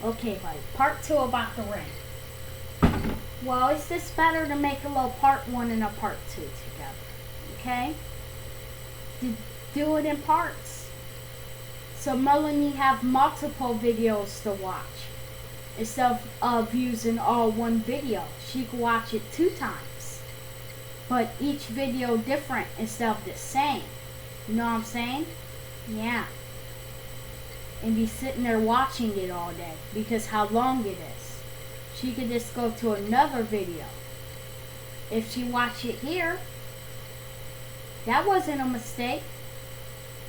Okay, buddy. Part 2 about the rain. Well, it's just better to make a little part 1 and a part 2 together. Okay? Do it in parts. So Melanie have multiple videos to watch. Instead of using all one video, she could watch it 2 times. But each video different instead of the same. You know what I'm saying? Yeah. And be sitting there watching it all day because how long it is. She could just go to another video. If she watched it here, that wasn't a mistake.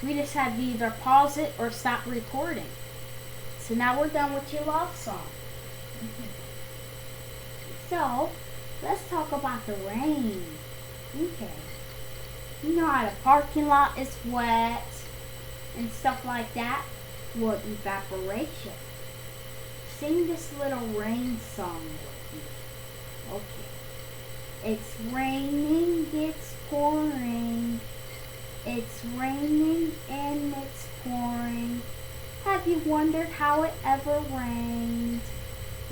We just had to either pause it or stop recording. So now we're done with your love song. So, let's talk about the rain. Okay. You know how the parking lot is wet and stuff like that? Well, evaporation. Sing this little rain song with me. Okay. It's raining, it's pouring. It's raining and it's pouring. Have you wondered how it ever rained?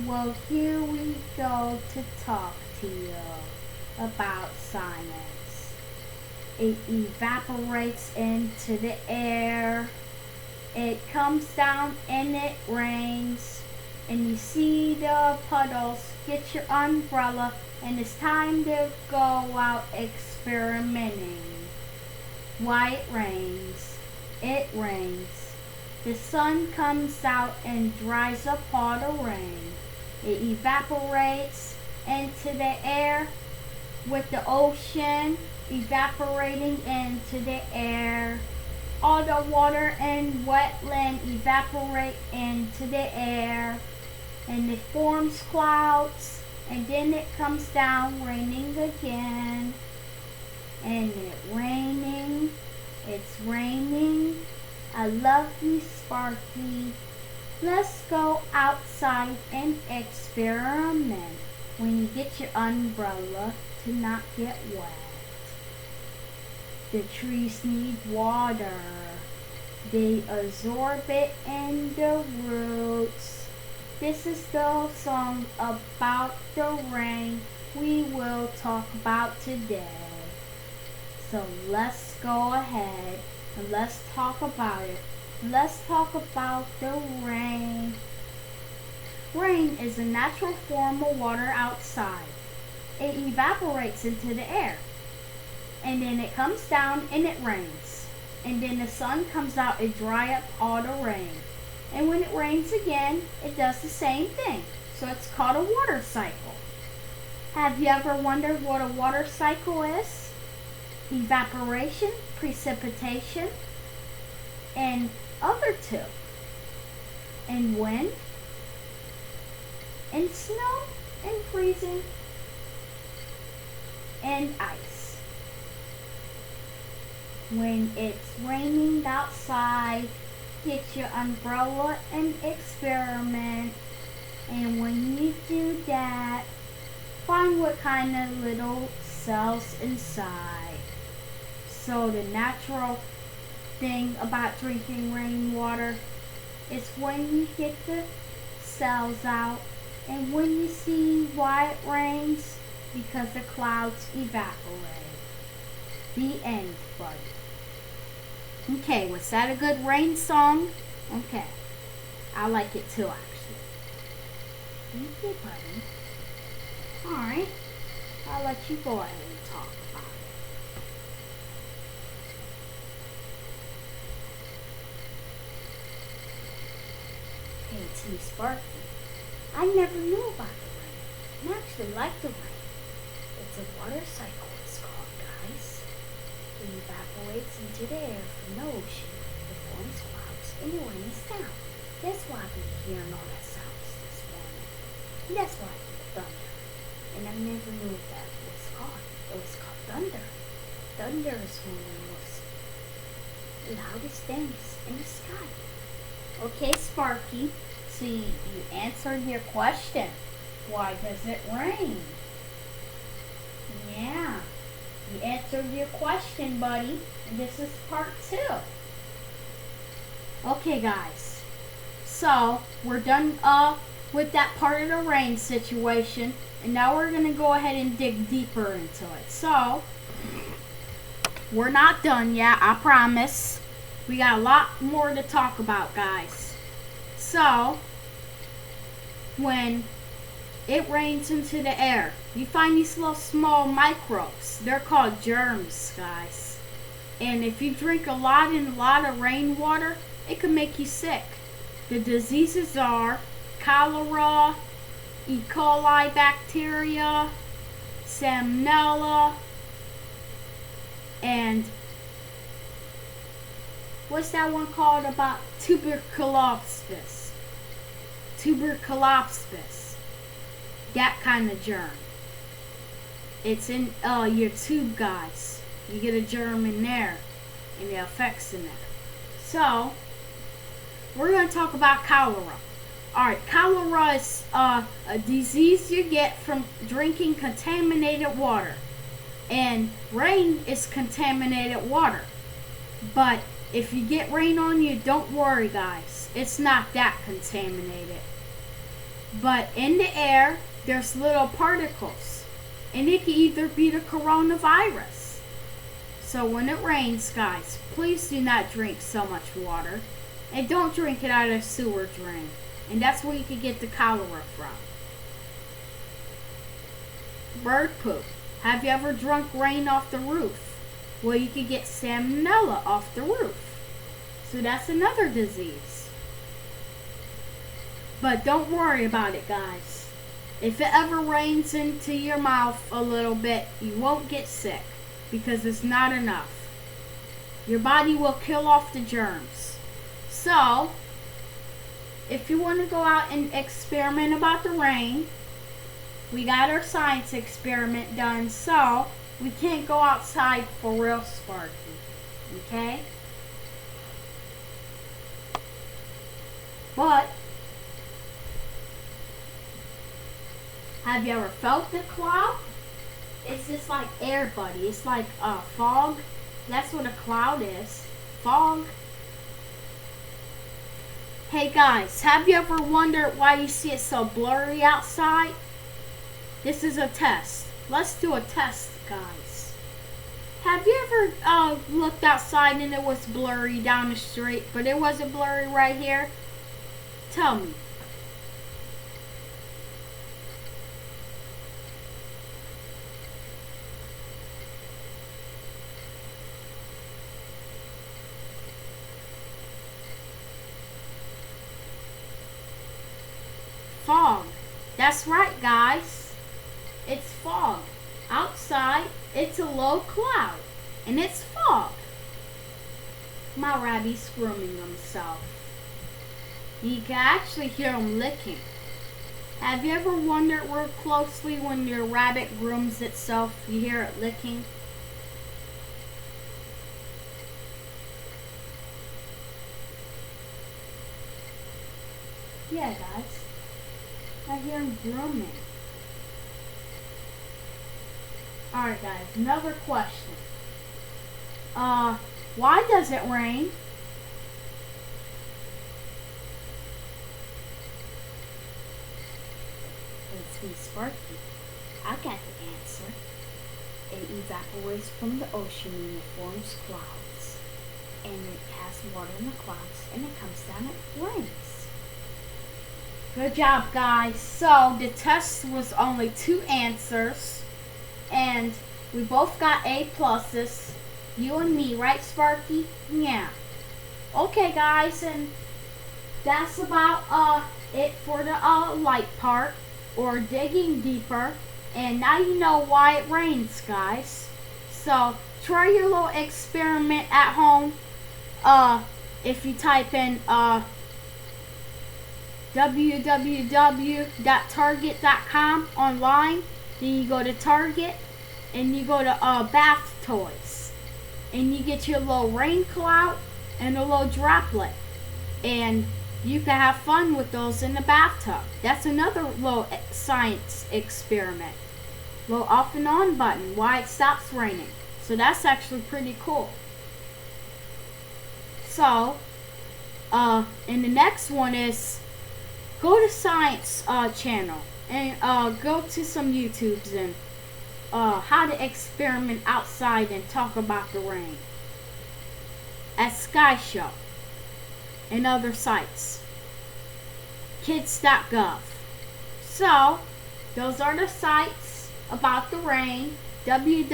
Well, here we go to talk to you about science. It evaporates into the air. It comes down and it rains. And you see the puddles. Get your umbrella and it's time to go out experimenting. Why it rains? It rains. The sun comes out and dries up all the rain. It evaporates into the air with the ocean evaporating into the air. All the water and wetland evaporate into the air. And it forms clouds. And then it comes down raining again. And it's raining. I love you, Sparky. Let's go outside and experiment when you get your umbrella to not get wet. The trees need water. They absorb it in the roots. This is the song about the rain we will talk about today. So let's go ahead and let's talk about it. Let's talk about the rain. Rain is a natural form of water outside. It evaporates into the air. And then it comes down and it rains. And then the sun comes out and dry up all the rain. And when it rains again, it does the same thing. So it's called a water cycle. Have you ever wondered what a water cycle is? Evaporation, precipitation, and other 2. And wind, and snow, and freezing, and ice. When it's raining outside, get your umbrella and experiment. And when you do that, find what kind of little cells inside. So the natural thing about drinking rainwater is when you get the cells out and when you see why it rains, because the clouds evaporate. The end, buddy. Okay, was that a good rain song? Okay. I like it too, actually. Okay, buddy. Alright. I'll let you go ahead and talk about it. Hey, it's me, Sparky. I never knew about the rain. I actually like the rain. It's a water cycle, it's called, guys. It evaporates into the air from the ocean. It forms clouds and it rains down. That's why we're hearing all that sounds this morning. And that's why I hear thunder. And I never knew what that was called. It was called thunder. Thunder is one of the most loudest things in the sky. Okay, Sparky. So you answered your question. Why does it rain? Yeah. You answered your question, buddy. And this is part 2. Okay, guys. So we're done with that part of the rain situation, and now we're gonna go ahead and dig deeper into it. So we're not done yet, I promise. We got a lot more to talk about, guys. So when it rains into the air, you find these little small microbes. They're called germs, guys. And if you drink a lot of rainwater, it can make you sick. The diseases are cholera, E. coli bacteria, salmonella, and what's that one called about? Tuberculosis. That kind of germ. It's in your tube, guys. You get a germ in there, and it affects in there. So we're going to talk about cholera. Alright, cholera is a disease you get from drinking contaminated water. And rain is contaminated water. But if you get rain on you, don't worry, guys. It's not that contaminated. But in the air, there's little particles. And it can either be the coronavirus. So when it rains, guys, please do not drink so much water. And don't drink it out of a sewer drain. And that's where you can get the cholera from. Bird poop. Have you ever drunk rain off the roof? Well, you could get salmonella off the roof. So that's another disease. But don't worry about it, guys. If it ever rains into your mouth a little bit, you won't get sick. Because it's not enough. Your body will kill off the germs. So if you want to go out and experiment about the rain, we got our science experiment done, so we can't go outside for real, Sparky. Okay? But have you ever felt the cloud? It's just like air, buddy. It's like fog. That's what a cloud is. Fog. Hey guys, have you ever wondered why you see it so blurry outside? This is a test. Let's do a test, guys. Have you ever looked outside and it was blurry down the street, but it wasn't blurry right here? Tell me. Fog. That's right, guys. It's fog. Outside, it's a low cloud. And it's fog. My rabbit's grooming himself. You can actually hear him licking. Have you ever wondered real closely when your rabbit grooms itself, you hear it licking? Yeah, guys. I hear him grooming. Alright, guys, another question. Why does it rain? It's me, Sparky. I got the answer. It evaporates from the ocean and it forms clouds. And it has water in the clouds and it comes down and it rains. Good job, guys. So the test was only 2 answers. And we both got A pluses. You and me, right, Sparky? Yeah. Okay, guys, and that's about it for the light part, or digging deeper. And now you know why it rains, guys. So try your little experiment at home. If you type in www.target.com online, then you go to Target and you go to bath toys, and you get your little rain cloud and a little droplet, and you can have fun with those in the bathtub. That's another little science experiment. Little off and on button, why it stops raining. So that's actually pretty cool. So And the next one is go to Science channel and go to some YouTubes and how to experiment outside and talk about the rain at Sky Show and other sites. Kids.gov. So those are the sites about the rain. www.kids.gov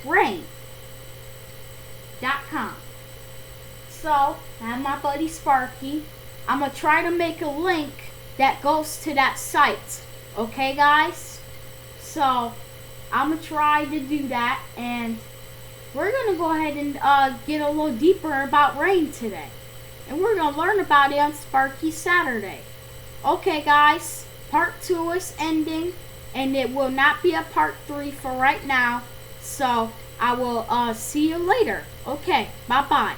rain.com. So I have my buddy Sparky. I'm gonna try to make a link that goes to that site. Okay, guys? So I'm gonna try to do that, and we're gonna go ahead and get a little deeper about rain today, and we're gonna learn about it on Sparky Saturday. Okay, guys, part 2 is ending, and it will not be a part 3 for right now. So I will see you later. Okay, bye bye.